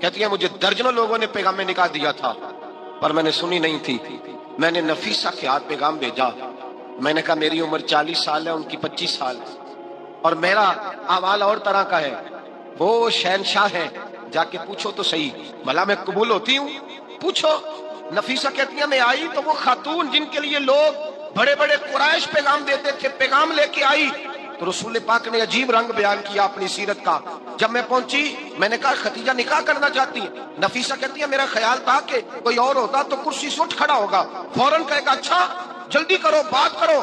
کہتی ہے مجھے درجنوں لوگوں نے پیغام نکاح دیا تھا پر میں نے سنی نہیں تھی. میں نے نفیسہ کے ہاتھ پیغام بھیجا. میں نے کہا میری عمر 40 سال ہے، ان کی 25 سال ہے، اور میرا اعمال اور طرح کا ہے. وہ شہنشاہ ہے، جا کے پوچھو تو صحیح بھلا میں قبول ہوتی ہوں؟ پوچھو. نفیسہ کہتی ہے میں آئی تو وہ خاتون جن کے لیے لوگ بڑے بڑے قریش پیغام دیتے تھے پیغام لے کے آئی. تو رسول پاک نے عجیب رنگ بیان کیا اپنی سیرت کا. جب میں پہنچی میں نے کہا ختیجہ نکاح کرنا چاہتی ہیں؟ نفیسہ کہتی ہے میرا خیال تھا کہ کوئی اور ہوتا تو کرسی سے اٹھ کھڑا ہوگا، فوراً کہے گا اچھا جلدی کرو بات کرو.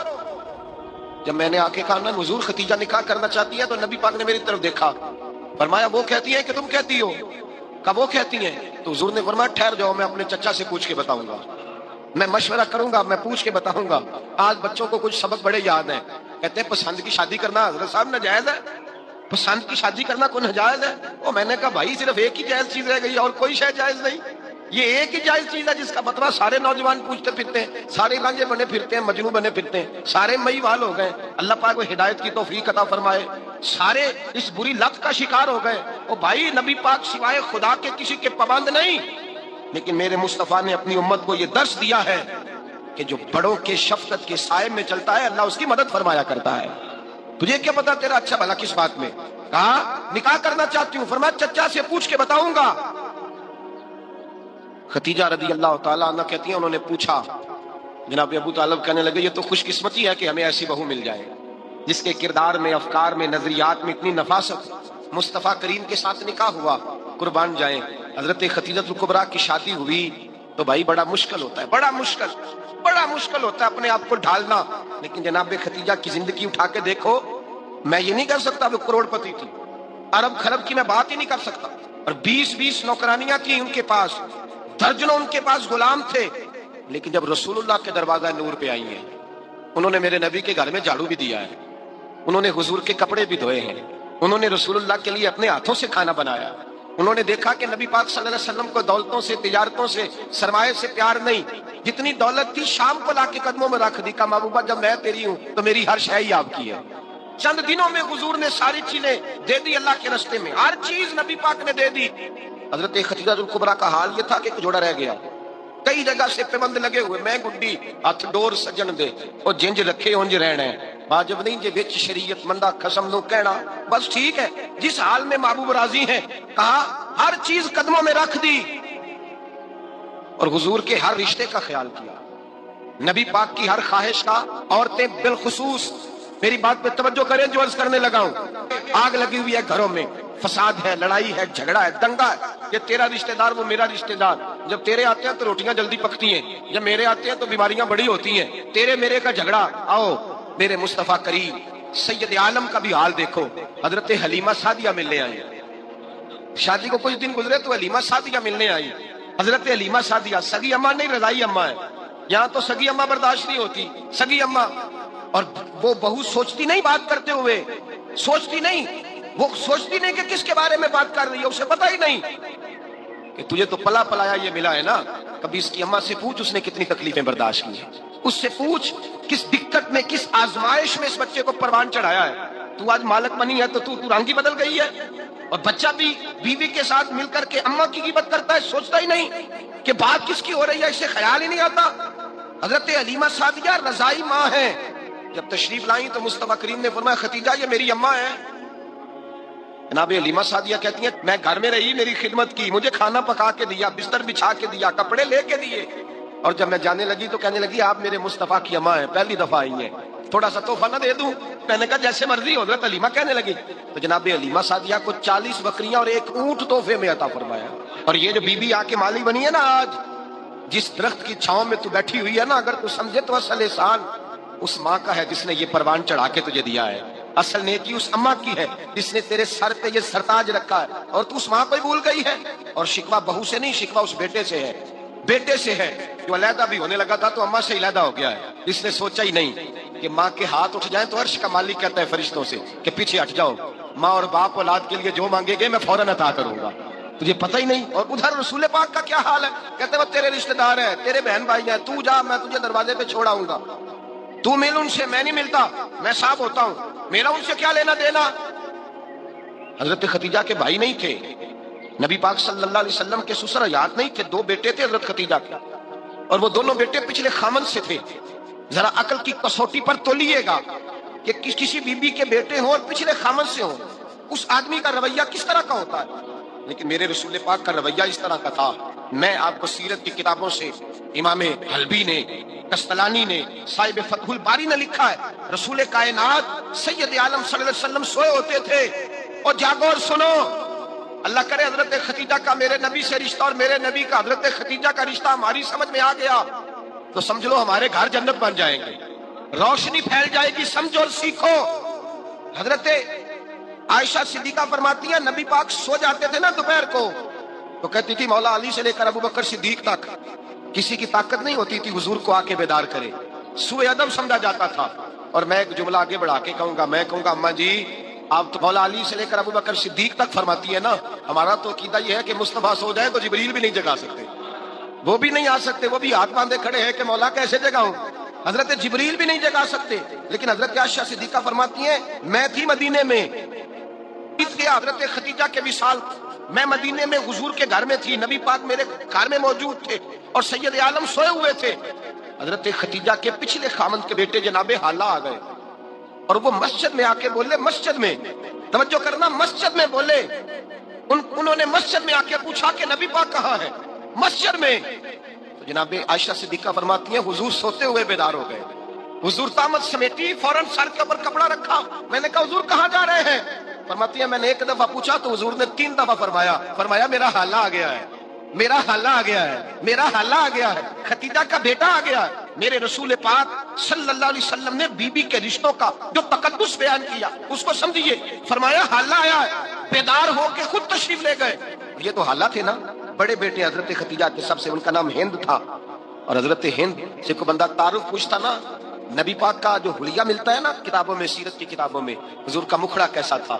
جب میں نے آ کے کہا نا حضور ختیجہ نکاح کرنا چاہتی ہے، تو نبی پاک نے میری طرف دیکھا، فرمایا وہ کہتی ہے کہ تم کہتی ہو؟ کہا وہ کہتی ہیں. تو حضور نے فرمایا ٹھہر جاؤ، میں اپنے چچا سے پوچھ کے بتاؤں گا، میں مشورہ کروں گا، میں پوچھ کے بتاؤں گا. آج بچوں کو کچھ سبق بڑے یاد ہیں. کہتے ہیں پسند کی شادی کرنا حضرت صاحب ناجائز ہے؟ پسند کی شادی کرنا کوئی ناجائز ہے؟ وہ میں نے کہا بھائی صرف ایک ہی جائز چیز رہ گئی اور کوئی شے جائز نہیں. یہ ایک ہی جائز چیز ہے جس کا مطلب سارے نوجوان پوچھتے پھرتے ہیں، سارے رانجے بنے پھرتے ہیں، مجنوں بنے پھرتے ہیں، سارے مئی وال ہو گئے. اللہ پاک کو ہدایت کی توفیق عطا فرمائے. سارے اس بری لت کا شکار ہو گئے. او بھائی نبی پاک سوائے خدا کے کسی کے پابند نہیں، لیکن میرے مصطفیٰ نے اپنی امت کو یہ درس دیا ہے کہ جو بڑوں کے شفقت کے سائے میں چلتا ہے اللہ اس کی مدد فرمایا کرتا ہے. تجھے کیا پتا تیرا اچھا بھلا کس بات میں؟ کہا نکاح کرنا چاہتی ہوں، فرمایا چچا سے پوچھ کے بتاؤں گا. ختیجہ رضی اللہ تعالیٰ عنہ کہتی ہیں انہوں نے پوچھا. جناب ابو طالب کہنے لگے یہ تو خوش قسمتی ہے کہ ہمیں ایسی بہو مل جائے جس کے کردار میں، افکار میں، نظریات میں اتنی نفاست. مصطفیٰ کریم کے ساتھ نکاح ہوا، قربان جائیں. حضرت خدیجہ الکبریٰ کی شادی ہوئی تو بھائی بڑا مشکل ہوتا ہے، بڑا مشکل ہوتا ہے اپنے آپ کو ڈھالنا. لیکن جناب خدیجہ کی زندگی اٹھا کے دیکھو، میں یہ نہیں کر سکتا وہ کروڑ پتی تھی، ارب خرب کی میں بات ہی نہیں کر سکتا. اور 20 نوکرانیاں تھیں ان کے پاس، درجنوں ان کے پاس غلام تھے. لیکن جب رسول اللہ کے دروازہ نور پہ آئی ہیں، انہوں نے میرے نبی کے گھر میں جھاڑو بھی دیا ہے، انہوں نے حضور کے کپڑے بھی دھوئے ہیں، انہوں نے رسول اللہ کے لیے اپنے ہاتھوں سے کھانا بنایا. انہوں نے دیکھا کہ نبی پاک صلی اللہ علیہ وسلم کو دولتوں سے، تجارتوں سے، سرمایہ سے پیار نہیں. جتنی دولت تھی شام کو لا کے قدموں میں رکھ دی. کہا محبوبہ جب میں تیری ہوں تو میری ہر شے ہی آپ کی ہے. چند دنوں میں حضور نے ساری چیزیں دے دی اللہ کے راستے میں، ہر چیز نبی پاک نے دے دی. حضرت خدیجہ الکبریٰ کا حال یہ تھا کہ ایک جوڑا رہ گیا، کئی جگہ سے پیبند لگے ہوئے، میں گڈی ہاتھ ڈور سجن دے اور جنج رکھے انج رہنا ہے. واجب نہیں جے وچ شریعت مندہ قسم نو کہنا، بس ٹھیک ہے جس حال میں محبوب راضی ہیں. کہا ہر چیز قدموں میں رکھ دی اور حضور کے ہر رشتے کا خیال کیا، نبی پاک کی ہر خواہش کا. عورتیں بالخصوص میری بات پہ توجہ کریں جو عرض کرنے لگا ہوں. آگ لگی ہوئی ہے گھروں میں، فساد ہے، لڑائی ہے، جھگڑا ہے، دنگا ہے. یہ تیرا رشتہ دار وہ میرا رشتہ دار. جب تیرے آتے ہیں تو روٹیاں جلدی پکتی ہیں، جب میرے آتے ہیں تو بیماریاں بڑی ہوتی ہیں. تیرے میرے کا جھگڑا. آؤ میرے مصطفیٰ کریم سید عالم کا بھی حال دیکھو. حضرت حلیمہ سعدیہ ملنے آئی، شادی کو کچھ دن گزرے تو حلیمہ سعدیہ ملنے آئی. حضرت حلیمہ سعدیہ سگی اماں نہیں رضائی اماں ہے. یہاں تو سگی اماں برداشت نہیں ہوتی، سگی اماں. اور وہ بہو سوچتی نہیں بات کرتے ہوئے، سوچتی نہیں، وہ سوچتی نہیں کہ کس کے بارے میں بات کر رہی ہے، اسے پتہ ہی نہیں کہ تجھے تو پلا پلایا یہ ملا ہے نا. کبھی اس کی اماں سے پوچھ اس نے کتنی تکلیفیں برداشت کی ہیں، اس سے پوچھ کس دقت میں، کس آزمائش میں اس بچے کو پروان چڑھایا ہے. تو آج مالک بنی ہے تو تو رنگ ہی بدل گئی ہے. اور بچہ بھی بیوی کے ساتھ مل کر کے اماں کی غیبت کرتا ہے، سوچتا ہی نہیں کہ بات کس کی ہو رہی ہے، اسے خیال ہی نہیں آتا. حضرت حلیمہ سعدیہ رضائی ماں ہیں. جب تشریف لائیں تو مصطفیٰ کریم نے فرمایا خدیجہ یہ میری اماں ہے. جناب حلیمہ سعدیہ کہتی ہیں میں گھر میں رہی، میری خدمت کی، مجھے کھانا پکا کے دیا، بستر بچھا کے دیا، کپڑے لے کے دیے. اور جب میں جانے لگی تو کہنے لگی آپ میرے مصطفیٰ کی اماں ہیں، پہلی دفعہ آئی ہیں، تھوڑا سا تحفہ نہ دے دوں؟ میں نے کہا جیسے مرضی. حضرت حلیمہ کہنے لگی. تو جناب حلیمہ سعدیہ کو 40 بکریاں اور 1 اونٹ تحفے میں عطا فرمایا. اور یہ جو بی بی آ کے مالی بنی ہے نا، آج جس درخت کی چھاؤں میں تو بیٹھی ہوئی ہے نا، اگر تو سمجھے تو اصل احسان اس ماں کا ہے جس نے یہ پروان چڑھا کے تجھے دیا ہے. اصل نیکی اس اماں کی ہے جس نے تیرے سر پہ یہ سرتاج رکھا ہے، اور تو اس ماں کو ہی بھول گئی ہے. اور شکوہ بہو سے نہیں، شکوہ اس بیٹے سے ہے، بیٹے سے ہے جو علیحدہ بھی ہونے لگا تھا تو اماں سے علیحدہ ہو گیا ہے. اس نے سوچا ہی نہیں کہ ماں کے ہاتھ اٹھ جائیں تو عرش کا مالک کہتا ہے فرشتوں سے کہ پیچھے ہٹ جاؤ، ماں اور باپ اولاد کے لیے جو مانگے گے میں فوراً عطا کروں گا. تجھے پتہ ہی نہیں. اور ادھر رسول پاک کا کیا حال ہے، کہتے وہ تیرے رشتہ دار ہیں، تیرے بہن بھائی ہیں، تو جا میں تجھے دروازے پہ چھوڑ آؤں گا، تو مل ان سے، میں نہیں ملتا، میں صاف ہوتا ہوں، میرا ان سے کیا لینا دینا. حضرت خدیجہ کے بھائی نہیں تھے نبی پاک صلی اللہ علیہ وسلم کے سسر یاد نہیں تھے، 2 بیٹے تھے حضرت خدیجہ کے، اور وہ دونوں بیٹے پچھلے خامن سے تھے۔ ذرا عقل کی کسوٹی پر تولیے گا کہ کسی بی بی کے بیٹے ہوں اور پچھلے خامن سے ہوں، اس آدمی کا رویہ کس طرح کا ہوتا ہے۔ لیکن میرے رسول پاک کا رویہ اس طرح کا تھا۔ میں آپ کو سیرت کی کتابوں سے، امام حلبی نے، قسطلانی نے، صاحب فتح الباری نے لکھا ہے، رسول کائنات سید عالم صلی اللہ علیہ وسلم سوئے ہوتے تھے اور جاگو اور سنو، اللہ کرے حضرت خدیجہ کا میرے نبی سے رشتہ اور میرے نبی کا حضرت خدیجہ کا رشتہ ہماری سمجھ میں آ گیا تو سمجھ لو ہمارے گھر جنت بن جائیں گے، روشنی پھیل جائے گی، سمجھو اور سیکھو۔ حضرت عائشہ صدیقہ فرماتی ہیں نبی پاک سو جاتے تھے نا دوپہر کو تو کہتی تھی مولا علی سے لے کر ابو بکر صدیق تک کسی کی طاقت نہیں ہوتی تھی حضور کو آ کے بیدار کرے، سوء ادب سمجھا جاتا تھا۔ اور میں ایک جملہ آگے بڑھا کے کہوں گا، میں کہوں گا اماں جی آپ تو مولا علی سے لے کر ابو بکر صدیق تک فرماتی ہے نا، ہمارا تو عقیدہ یہ ہے کہ مصطفیٰ سو جائے تو جبریل بھی نہیں جگا سکتے، وہ بھی نہیں آ سکتے، وہ بھی ہاتھ باندھے کھڑے ہیں کہ مولا کیسے جگاؤں، حضرت جبریل بھی نہیں جگا سکتے۔ لیکن حضرت عائشہ صدیقہ فرماتی ہیں میں تھی مدینے میں، حضرت خدیجہ کے وصال میں مدینے میں حضور کے گھر میں تھی، نبی پاک میرے گھر میں موجود تھے اور سید عالم سوئے ہوئے تھے۔ حضرت خدیجہ کے پچھلے خامند کے بیٹے جناب حالہ آ گئے اور وہ مسجد میں آ کے بولے، مسجد میں توجہ کرنا، مسجد میں بولے، انہوں نے مسجد میں آ کے پوچھا کہ نبی پاک کہاں ہے، مسجد میں۔ تو جناب عائشہ صدیقہ فرماتی ہیں حضور سوتے ہوئے بیدار ہو گئے، حضور طامت سمیٹی، فوراً سر کے اوپر کپڑا رکھا، میں نے کہا حضور کہاں جا رہے ہیں؟ فرماتی ہے میں نے 1 دفعہ پوچھا تو حضور نے 3 دفعہ فرمایا میرا حالہ آ گیا ہے، میرا حالہ آ گیا ہے، میرا حالہ آ گیا ہے، خدیجہ کا بیٹا آ گیا ہے۔ میرے رسول پاک صلی اللہ علیہ وسلم نے بی بی کے رشتوں کا جو تقدس بیان کیا اس کو سمجھیے، فرمایا حالہ آیا ہے، بیدار ہو کے خود تشریف لے گئے۔ یہ تو حالہ تھے نا، بڑے بیٹے حضرت خدیجہ کے سب سے، ان کا نام ہند تھا، اور حضرت ہند سے کوئی بندہ تعارف پوچھتا نا، نبی پاک کا جو حلیہ ملتا ہے نا کتابوں میں، سیرت کی کتابوں میں، حضور کا مکھڑا کیسا تھا،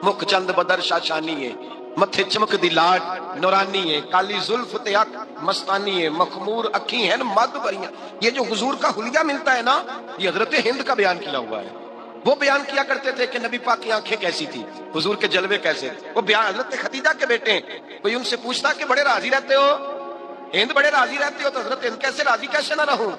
مکھ چند بدر شاشانی ہے، متھے چمک دی لاٹ نورانی ہے، کالی زلف تے اک مستانی ہے، مخمور اکھی ہیں مد بریاں۔ یہ جو حضور کا حلیہ ملتا ہے نا، یہ حضرت ہند کا بیان کیا ہوا ہے۔ وہ بیان کیا کرتے تھے کہ نبی پاک کی آنکھیں کیسی تھی، حضور کے جلوے کیسے تھے، وہ بیان حضرت خدیجہ کے بیٹے ہیں۔ کوئی ان سے پوچھتا کہ بڑے راضی رہتے ہو ہند، بڑے راضی رہتے ہو، تو حضرت ہند کیسے راضی کیسے نہ رہوں،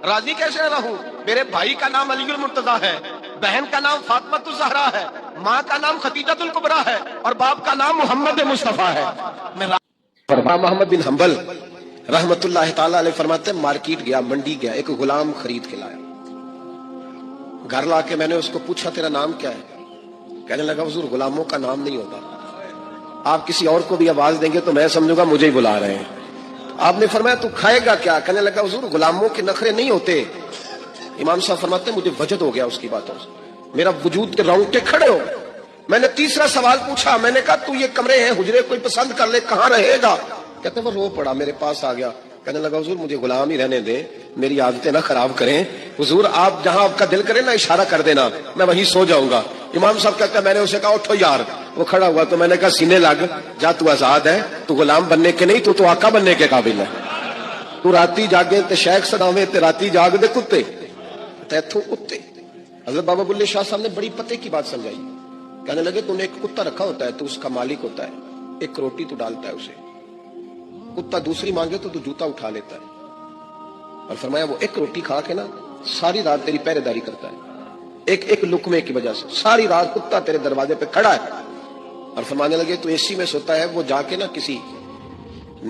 راضی کیسے نہ رہوں، میرے بھائی کا نام علی المرتضیٰ ہے، بہن کا نام فاطمۃ الزہرا ہے، ماں کا نام خدیجۃ الکبریٰ ہے، اور باپ کا نام محمد مصطفیٰ ہے۔ محمد بن حنبل رحمت اللہ تعالی علیہ فرماتے ہیں مارکیٹ گیا، منڈی گیا، ایک غلام خرید کے لایا، گھر لا کے میں نے اس کو پوچھا تیرا نام کیا ہے؟ کہنے لگا حضور غلاموں کا نام نہیں ہوتا، آپ کسی اور کو بھی آواز دیں گے تو میں سمجھوں گا مجھے ہی بلا رہے ہیں۔ آپ نے فرمایا تو کھائے گا کیا؟ کہنے لگا حضور غلاموں کے نخرے نہیں ہوتے۔ امام صاحب فرماتے ہیں مجھے وجد ہو گیا اس کی باتوں سے، میرا وجود کے رونگٹے کھڑے ہو۔ میں نے تیسرا سوال پوچھا، میں نے کہا تو یہ کمرے ہیں حجرے کوئی پسند کر لے، کہاں رہے گا؟ کہتے وہ رو پڑا، میرے پاس آ گیا، کہنے لگا حضور مجھے غلام ہی رہنے دیں، میری عادتیں نہ خراب کریں، حضور آپ جہاں آپ کا دل کرے نا اشارہ کر دینا، میں وہیں سو جاؤں گا۔ امام صاحب کہتے ہیں میں نے اسے کہا اٹھو یار، وہ کھڑا ہوا تو میں نے کہا سینے لگ جا، تو آزاد ہے، تو غلام بننے کے نہیں، تو آقا بننے کے قابل ہے، تو راتی جاگے تے شیخ سداویں تے راتی جاگ دے کتے تیتھوں اتے۔ حضرت بابا بلے شاہ صاحب نے بڑی پتے کی بات سمجھائی، کہنے لگے تو نے ایک کتا رکھا ہوتا ہے، تو اس کا مالک ہوتا ہے، ایک روٹی تو ڈالتا ہے اسے، کتا دوسری مانگے تو جوتا اٹھا لیتا ہے، اور فرمایا وہ ایک روٹی کھا کے نا ساری رات تیری پہرے داری کرتا ہے، ایک لقمے کی وجہ سے ساری رات کتا تیرے دروازے پہ کھڑا ہے۔ اور فرمانے لگے تو اے سی میں سوتا ہے، وہ جا کے نا کسی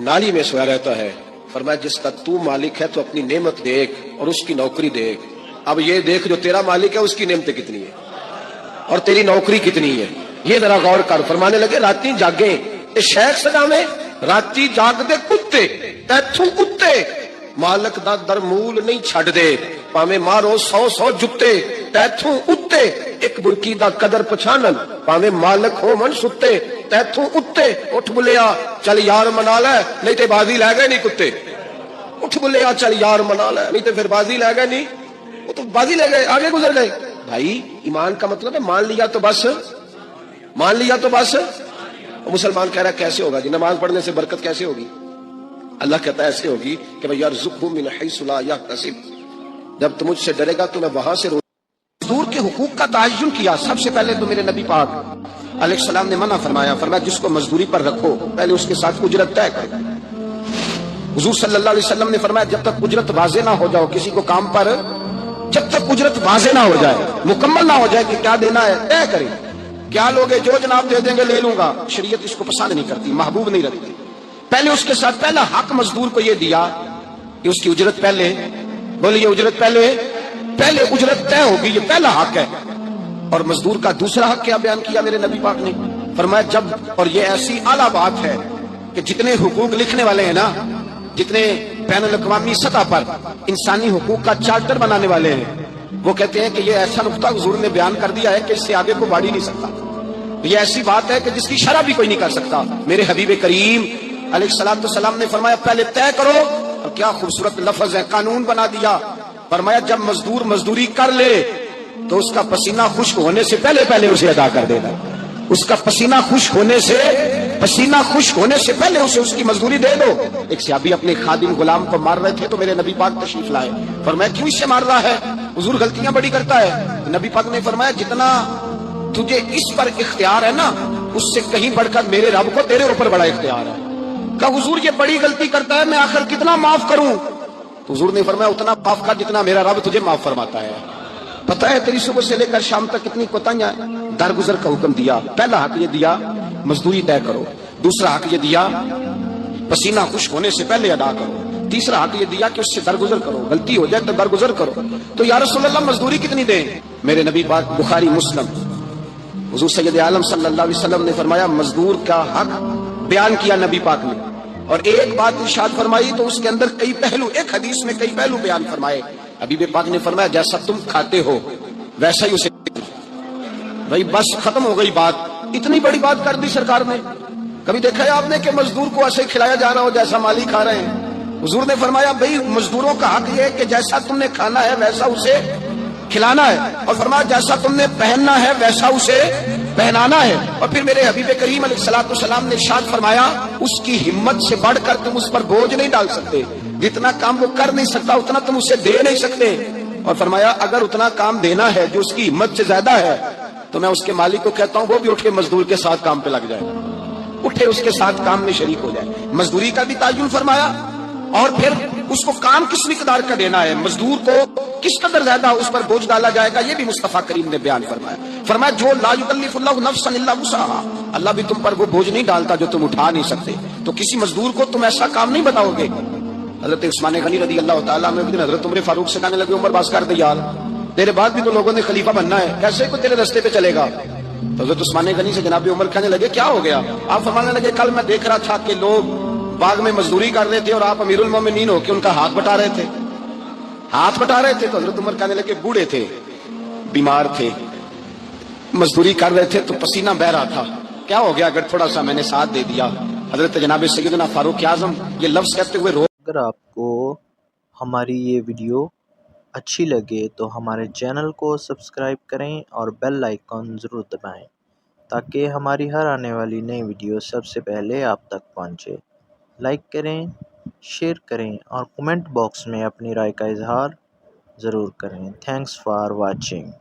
نالی میں سویا رہتا ہے۔ فرمایا جس کا تو مالک ہے تو اپنی نعمت دیکھ اور اس کی نوکری دیکھ، اب یہ دیکھ جو تیرا مالک ہے اس کی نعمتیں کتنی ہیں اور تیری نوکری کتنی ہے، یہ ذرا غور کر۔ فرمانے لگے راتی جاگیں تے شیخ سجاویں، راتی جاگ دے کتے تیتھوں کتے، مالک دا درمول نہیں چھڈ دے، پاویں مارو 100 جتے تیتھوں اتے، ایک برکی دا قدر پچھانن، پاویں مالک ہو من ستے تیتھوں اتے۔ اٹھ بلیا چل یار منا لے، نہیں تے بازی لے گئے نہیں کتے، اٹھ بلیا چل یار منا لے، نہیں تے پھر بازی لے گئے نہیں، وہ تو بازی لے گئے، آگے گزر گئے۔ بھائی ایمان کا مطلب ہے مان لیا تو بس، مان لیا تو بس۔ مسلمان کہہ رہا کیسے ہوگا جی، نماز پڑھنے سے برکت کیسے ہوگی؟ اللہ کہتا ہے ایسے ہوگی کہ یرزقہ من حیث لا یحتسب، جب تم مجھ سے ڈرے گا تو میں وہاں سے دور کے حقوق کا تعین کیا۔ سب سے پہلے تو میرے نبی پاک علیہ السلام نے منع فرمایا، فرمایا جس کو مزدوری پر رکھو پہلے اس کے ساتھ اجرت طے کرو۔ حضور صلی اللہ علیہ وسلم نے فرمایا جب تک اجرت واضح نہ ہو جاؤ کسی کو کام پر، جب تک اجرت واضح نہ ہو جائے، مکمل نہ ہو جائے کہ کیا دینا ہے، طے کرے۔ کیا لوگ جو جناب دے دیں گے لے لوں گا، شریعت اس کو پسند نہیں کرتی، محبوب نہیں رکھتی۔ پہلے اس کے ساتھ پہلا حق مزدور کو یہ دیا کہ اس کی اجرت پہلے، بولیے اجرت پہلے اجرت طے ہوگی، یہ پہلا حق ہے۔ اور مزدور کا دوسرا حق کیا بیان کیا میرے نبی پاک نے؟ فرمایا جب، اور یہ ایسی اعلیٰ بات ہے کہ جتنے حقوق لکھنے والے ہیں نا، جتنے بین الاقوامی سطح پر انسانی حقوق کا چارٹر بنانے والے ہیں، وہ کہتے ہیں کہ یہ ایسا نقطہ حضور نے بیان کر دیا ہے کہ اس سے آگے کو بڑھ ہی نہیں سکتا، یہ ایسی بات ہے کہ جس کی شرح بھی کوئی نہیں کر سکتا۔ میرے حبیب کریم علیہ السلام نے فرمایا پہلے طے کرو، اور کیا خوبصورت لفظ ہے، قانون بنا دیا۔ فرمایا جب مزدور مزدوری کر لے تو اس کا پسینہ خشک ہونے سے پہلے اسے ادا کر دینا، اس کا پسینہ خشک ہونے سے پہلے اسے اس کی مزدوری دے دو۔ ایک صحابی اپنے خادم غلام کو مار رہے تھے تو میرے نبی پاک تشریف لائے، فرمایا کیوں اس سے مار رہا ہے؟ حضور غلطیاں بڑی کرتا ہے۔ نبی پاک نے فرمایا جتنا تجھے اس پر اختیار ہے نا، اس سے کہیں بڑھ کر میرے رب کو تیرے اوپر بڑا اختیار ہے۔ کہا حضور یہ بڑی غلطی کرتا ہے، میں آخر کتنا معاف کروں؟ تو حضور نے فرمایا اتنا معاف کر جتنا میرا رب تجھے معاف فرماتا ہے۔ پتہ ہے تیری صبح سے لے کر شام تک کتنی کوتاہیاں، درگزر کا حکم دیا۔ پہلا حق یہ دیا مزدوری طے کرو، دوسرا حق یہ دیا پسینہ خشک ہونے سے پہلے ادا کرو، تیسرا حق یہ دیا کہ اس سے درگزر کرو، غلطی ہو جائے تو درگزر کرو۔ تو یا رسول اللہ مزدوری کتنی دیں؟ میرے نبی پاک بخاری مسلم حضور سید عالم صلی اللہ علیہ وسلم نے فرمایا مزدور کا حق بیان کیا نبی پاک نے، اور ایک بات ارشاد فرمائی تو اس کے اندر کئی پہلو، ایک حدیث میں کئی پہلو بیان فرمائے۔ حبیب پاک نے فرمایا جیسا تم کھاتے ہو ویسا ہی اسے، بھائی بس ختم ہو گئی بات، اتنی بڑی بات کر دی سرکار نے۔ کبھی دیکھا ہے آپ نے کہ مزدور کو ایسے کھلایا جا رہا ہو جیسا مالی کھا رہے ہیں؟ حضور نے فرمایا بھئی مزدوروں کا حق یہ ہے کہ جیسا تم نے کھانا ہے ویسا اسے کھلانا ہے، اور فرمایا جیسا تم نے پہننا ہے ویسا اسے پہنانا ہے۔ اور پھر میرے حبیب کریم علیہ السلام نے ارشاد فرمایا اس کی ہمت سے بڑھ کر تم اس پر بوجھ نہیں ڈال سکتے، جتنا کام وہ کر نہیں سکتا اتنا تم اسے دے نہیں سکتے۔ اور فرمایا اگر اتنا کام دینا ہے جو اس کی ہمت سے زیادہ ہے تو میں اس کے مالک کو کہتا ہوں وہ بھی اٹھ کے مزدور کے ساتھ کام پہ لگ جائے، اٹھے اس کے ساتھ کام میں شریک ہو جائے۔ مزدوری کا بھی تعین فرمایا، اور پھر اس کو کام کس مقدار کا دینا ہے، مزدور کو کس قدر زیادہ اس پر بوجھ ڈالا جائے گا، یہ بھی مصطفیٰ کریم نے بیان فرمایا۔ فرمایا جو لا یکلف اللہ نفسا الا وسعها، اللہ بھی تم پر وہ بوجھ نہیں ڈالتا جو تم اٹھا نہیں سکتے، تو کسی مزدور کو تم ایسا کام نہیں بتاؤ گے۔ حضرت عثمان غنی رضی اللہ تعالیٰ عنہ ایک دن حضرت عمر فاروق سے کہنے لگے عمر باز کر دے یار، تیرے بعد بھی تو لوگوں نے خلیفہ بننا ہے، کیسے کوئی تیرے راستے پہ چلے گا؟ تو حضرت عثمان غنی سے جناب عمر کہنے لگے کیا ہو گیا؟ آپ فرمانے لگے کل میں دیکھ رہا تھا کہ لوگ باغ میں مزدوری کر رہے تھے اور آپ امیر المومنین ہو کے ان کا ہاتھ بٹا رہے تھے۔ تو حضرت عمر کہنے لگے بوڑھے تھے، بیمار تھے، مزدوری کر رہے تھے تو پسینہ بہ رہا تھا، کیا ہو گیا اگر تھوڑا سا میں نے ساتھ دے دیا؟ حضرت جناب سیدنا فاروق اعظم یہ لفظ کہتے ہوئے رو۔ اگر آپ کو ہماری یہ ویڈیو اچھی لگے تو ہمارے چینل کو سبسکرائب کریں اور بیل آئیکن ضرور دبائیں تاکہ ہماری ہر آنے والی نئی ویڈیو سب سے پہلے آپ تک پہنچے۔ لائک کریں، شیئر کریں اور کمنٹ باکس میں اپنی رائے کا اظہار ضرور کریں۔ Thanks for watching.